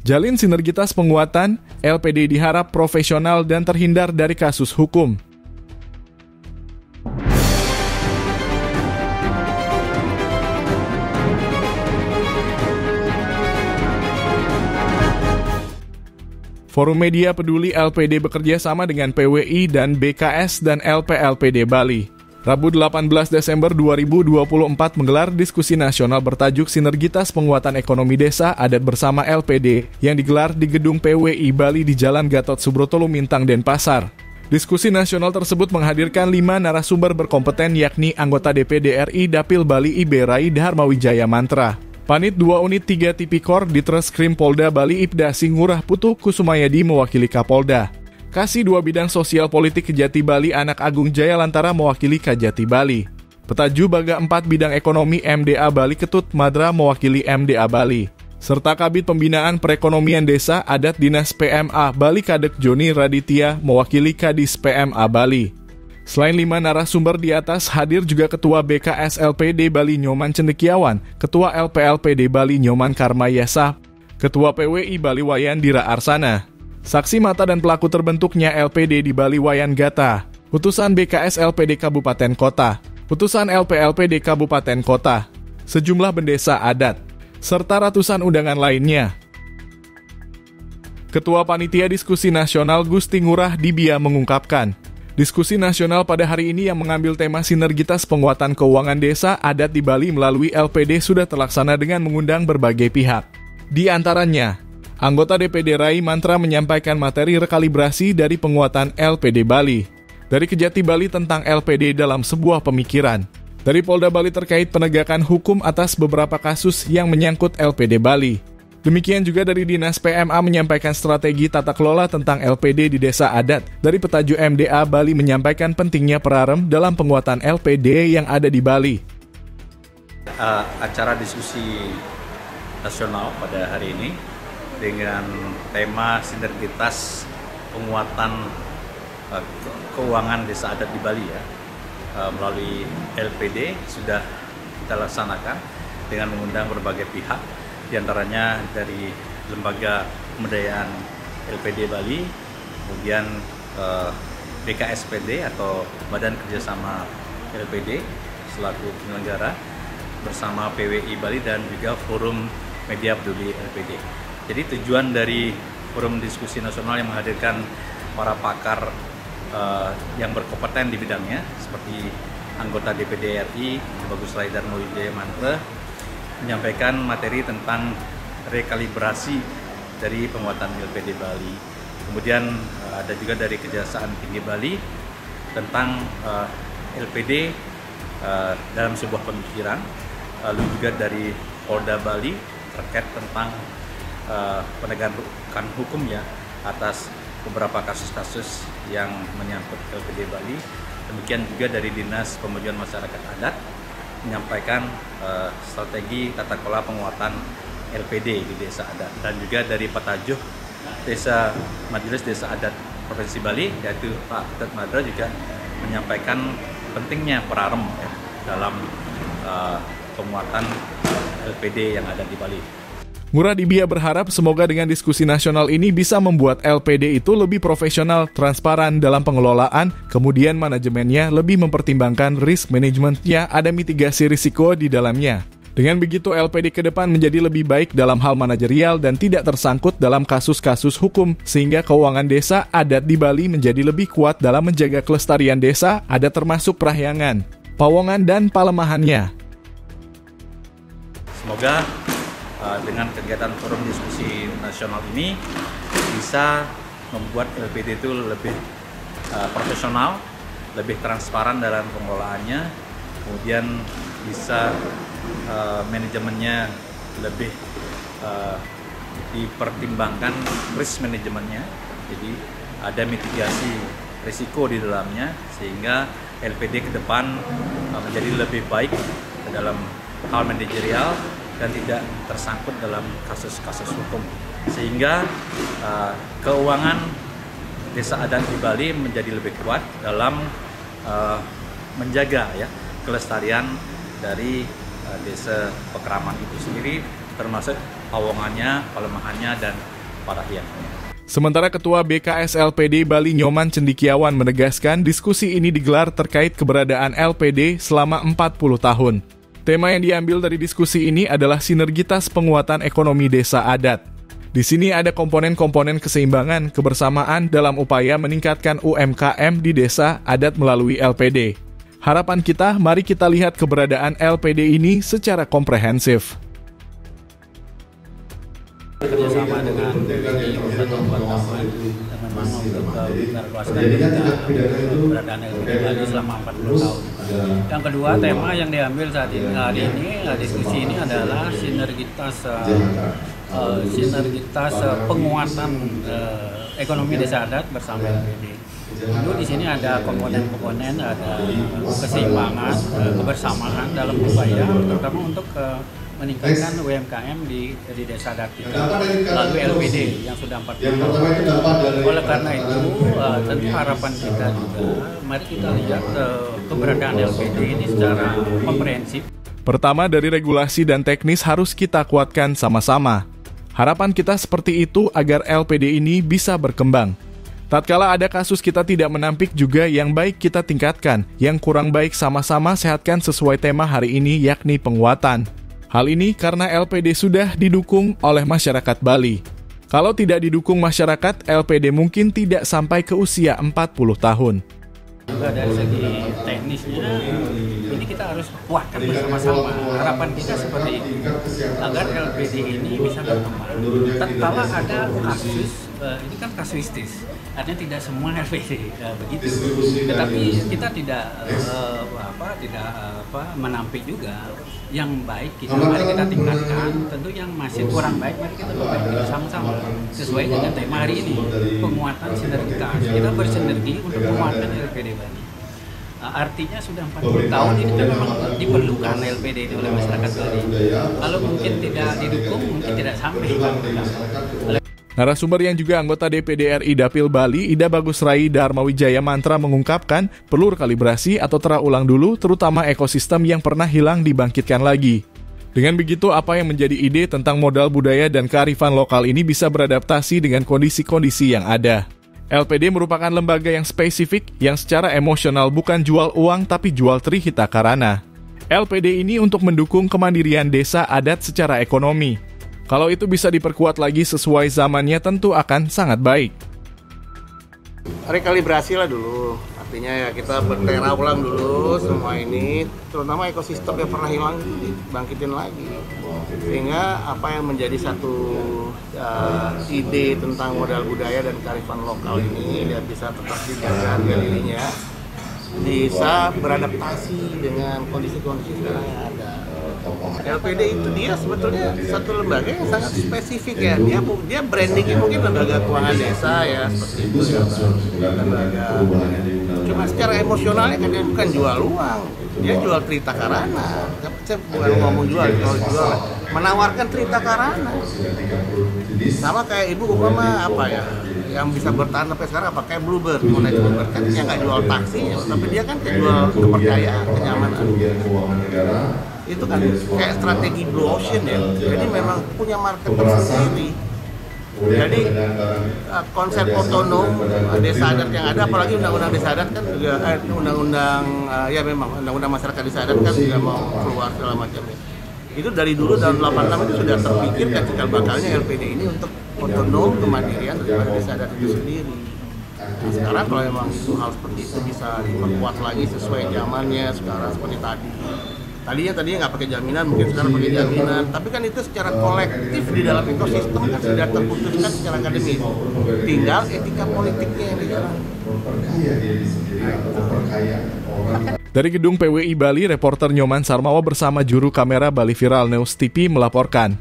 Jalin sinergitas penguatan, LPD diharap profesional dan terhindar dari kasus hukum. Forum Media Peduli LPD bekerja sama dengan PWI dan BKS dan LPLPD Bali. Rabu 18 Desember 2024 menggelar diskusi nasional bertajuk Sinergitas Penguatan Ekonomi Desa Adat Bersama LPD yang digelar di Gedung PWI Bali di Jalan Gatot Subroto Lumintang, Denpasar. Diskusi nasional tersebut menghadirkan 5 narasumber berkompeten yakni anggota DPD RI Dapil Bali IB Rai Dharmawijaya Mantra, Panit 2 Unit 3 Tipikor Ditreskrim Polda Bali Ibda Singurah Putu Kusumayadi mewakili Kapolda, Kasih 2 Bidang Sosial Politik Kejati Bali Anak Agung Jaya Lantara mewakili Kajati Bali, Petaju Baga 4 Bidang Ekonomi MDA Bali Ketut Madra mewakili MDA Bali, serta Kabid Pembinaan Perekonomian Desa Adat Dinas PMA Bali Kadek Joni Raditya mewakili Kadis PMA Bali. Selain 5 narasumber di atas, hadir juga Ketua BKS LPD Bali Nyoman Cendekiawan, Ketua LPLPD Bali Nyoman Karmayasa, Ketua PWI Bali Wayan Dira Arsana, saksi mata dan pelaku terbentuknya LPD di Bali Wayan Gata, putusan BKS LPD Kabupaten Kota, putusan LPLPD Kabupaten Kota, sejumlah bendesa adat, serta ratusan undangan lainnya. Ketua Panitia Diskusi Nasional Gusti Ngurah Dibia mengungkapkan, diskusi nasional pada hari ini yang mengambil tema sinergitas penguatan keuangan desa adat di Bali melalui LPD sudah terlaksana dengan mengundang berbagai pihak. Di antaranya, anggota DPD Rai Mantra menyampaikan materi rekalibrasi dari penguatan LPD Bali. Dari Kejati Bali tentang LPD dalam sebuah pemikiran. Dari Polda Bali terkait penegakan hukum atas beberapa kasus yang menyangkut LPD Bali. Demikian juga dari Dinas PMA menyampaikan strategi tata kelola tentang LPD di desa adat. Dari Petaju MDA Bali menyampaikan pentingnya perarem dalam penguatan LPD yang ada di Bali. Acara diskusi nasional pada hari ini dengan tema sinergitas penguatan keuangan desa adat di Bali melalui LPD sudah kita laksanakan dengan mengundang berbagai pihak, diantaranya dari Lembaga Pemberdayaan LPD Bali, kemudian BKSPD atau Badan Kerjasama LPD selaku penyelenggara bersama PWI Bali dan juga Forum Media Peduli LPD. Jadi tujuan dari forum diskusi nasional yang menghadirkan para pakar yang berkompeten di bidangnya seperti anggota DPD RI Bagus Rai Dharmawijaya Mantra menyampaikan materi tentang rekalibrasi dari penguatan LPD Bali. Kemudian ada juga dari Kejaksaan Tinggi Bali tentang LPD dalam sebuah pemikiran, lalu juga dari Polda Bali terkait tentang penegakan hukum atas beberapa kasus-kasus yang menyangkut LPD Bali. Demikian juga dari Dinas Pemajuan Masyarakat Adat menyampaikan strategi tata kelola penguatan LPD di desa adat, dan juga dari Petajuh Majelis Desa Adat Provinsi Bali yaitu Pak Ketut Madra juga menyampaikan pentingnya perarem dalam penguatan LPD yang ada di Bali. Ngurah Dibia berharap semoga dengan diskusi nasional ini bisa membuat LPD itu lebih profesional, transparan dalam pengelolaan, kemudian manajemennya lebih mempertimbangkan risk manajemennya, ada mitigasi risiko di dalamnya. Dengan begitu LPD ke depan menjadi lebih baik dalam hal manajerial dan tidak tersangkut dalam kasus-kasus hukum, sehingga keuangan desa adat di Bali menjadi lebih kuat dalam menjaga kelestarian desa adat termasuk Parahyangan, Pawongan, dan Palemahannya. Semoga dengan kegiatan forum diskusi nasional ini bisa membuat LPD itu lebih profesional, lebih transparan dalam pengelolaannya, kemudian bisa manajemennya lebih dipertimbangkan risk manajemennya, jadi ada mitigasi risiko di dalamnya sehingga LPD ke depan menjadi lebih baik dalam hal manajerial dan tidak tersangkut dalam kasus-kasus hukum, sehingga keuangan desa adat di Bali menjadi lebih kuat dalam menjaga kelestarian dari desa Pekraman itu sendiri, termasuk Pawongannya, Palemahannya, dan para rakyat. Sementara Ketua BKS LPD Bali Nyoman Cendikiawan menegaskan diskusi ini digelar terkait keberadaan LPD selama 40 tahun. Tema yang diambil dari diskusi ini adalah sinergitas penguatan ekonomi desa adat. Di sini ada komponen-komponen keseimbangan kebersamaan dalam upaya meningkatkan UMKM di desa adat melalui LPD. Harapan kita, mari kita lihat keberadaan LPD ini secara komprehensif. Kerjasama dengan teman-teman untuk meluaskan keberadaan LPD Bali selama 40 tahun. Yang kedua, tema yang diambil saat ini hari ini diskusi ini adalah sinergitas penguatan ekonomi desa adat bersama LPD. Tentu di sini ada komponen-komponen, ada keseimbangan, kebersamaan dalam upaya terutama untuk meningkatkan UMKM di desa adat kita melalui LPD yang sudah 40 tahun. Oleh karena itu, tentu harapan kita juga, mari kita lihat keberadaan LPD ini secara komprehensif. Pertama, dari regulasi dan teknis harus kita kuatkan sama-sama. Harapan kita seperti itu agar LPD ini bisa berkembang. Tatkala ada kasus kita tidak menampik juga yang baik kita tingkatkan, yang kurang baik sama-sama sehatkan sesuai tema hari ini yakni penguatan. Hal ini karena LPD sudah didukung oleh masyarakat Bali. Kalau tidak didukung masyarakat, LPD mungkin tidak sampai ke usia 40 tahun. Juga dari segi teknisnya, ini kita harus kuatkan bersama-sama. Harapan kita seperti itu, agar LPD ini bisa berkembang. Tatkala ada kasus, ini kan kasuistis, artinya tidak semua LPD begitu. Tetapi kita tidak menampik juga yang baik mari kita tingkatkan. Tentu yang masih kurang baik mari kita perbaiki bersama-sama sesuai dengan tema hari ini, penguatan sinergitas. Kita bersinergi untuk penguatan LPD Bali. Artinya sudah 40 tahun ini kan memang diperlukan LPD ini oleh masyarakat Bali. Kalau mungkin tidak didukung, mungkin tidak sampai. Narasumber yang juga anggota DPD RI Dapil Bali, Ida Bagus Rai Dharma Wijaya Mantra mengungkapkan perlu kalibrasi atau terulang dulu terutama ekosistem yang pernah hilang dibangkitkan lagi. Dengan begitu, apa yang menjadi ide tentang modal budaya dan kearifan lokal ini bisa beradaptasi dengan kondisi-kondisi yang ada. LPD merupakan lembaga yang spesifik yang secara emosional bukan jual uang tapi jual trihita karana. LPD ini untuk mendukung kemandirian desa adat secara ekonomi. Kalau itu bisa diperkuat lagi sesuai zamannya tentu akan sangat baik. Rekalibrasi lah dulu, artinya ya kita bertera ulang dulu semua ini, terutama ekosistem yang pernah hilang dibangkitin lagi. Sehingga apa yang menjadi satu ide tentang modal budaya dan kearifan lokal ini ya bisa tetap dijaga dirinya, bisa beradaptasi dengan kondisi-kondisi sekarang yang ada. LPD itu dia sebetulnya satu lembaga yang sangat spesifik ya. Dia brandingnya mungkin lembaga keuangan desa ya seperti itu ya. Lembaga. Cuma secara emosionalnya kan dia bukan jual uang, dia jual trihita karana. Saya bukan ngomong jual, menawarkan trihita karana. Sama kayak ibu umpama apa ya, yang bisa bertahan sampai sekarang apa kayak Bluebird, Bluebird kan dia nggak jual taksi, tapi dia kan jual kepercayaan, kenyamanan. Itu kan kayak strategi Blue Ocean ya, jadi memang punya market tersendiri. Jadi konsep otonom desa adat yang ada, apalagi undang-undang desa adat kan juga undang-undang masyarakat desa adat kan juga mau keluar segala macamnya. Itu dari dulu tahun 86 itu sudah terpikir kan cikal bakalnya LPD ini untuk otonom kemandirian daripada desa adat itu sendiri. Nah, sekarang kalau memang itu hal seperti itu bisa diperkuat lagi sesuai zamannya sekarang seperti tadi. Tadinya nggak pakai jaminan, mungkin sekarang pakai jaminan. Tapi kan itu secara kolektif di dalam ekosistem kan sudah terputuskan secara akademis. Tinggal etika politiknya yang dijalankan. Dari gedung PWI Bali, reporter Nyoman Sarmawa bersama juru kamera Bali Viral News TV melaporkan.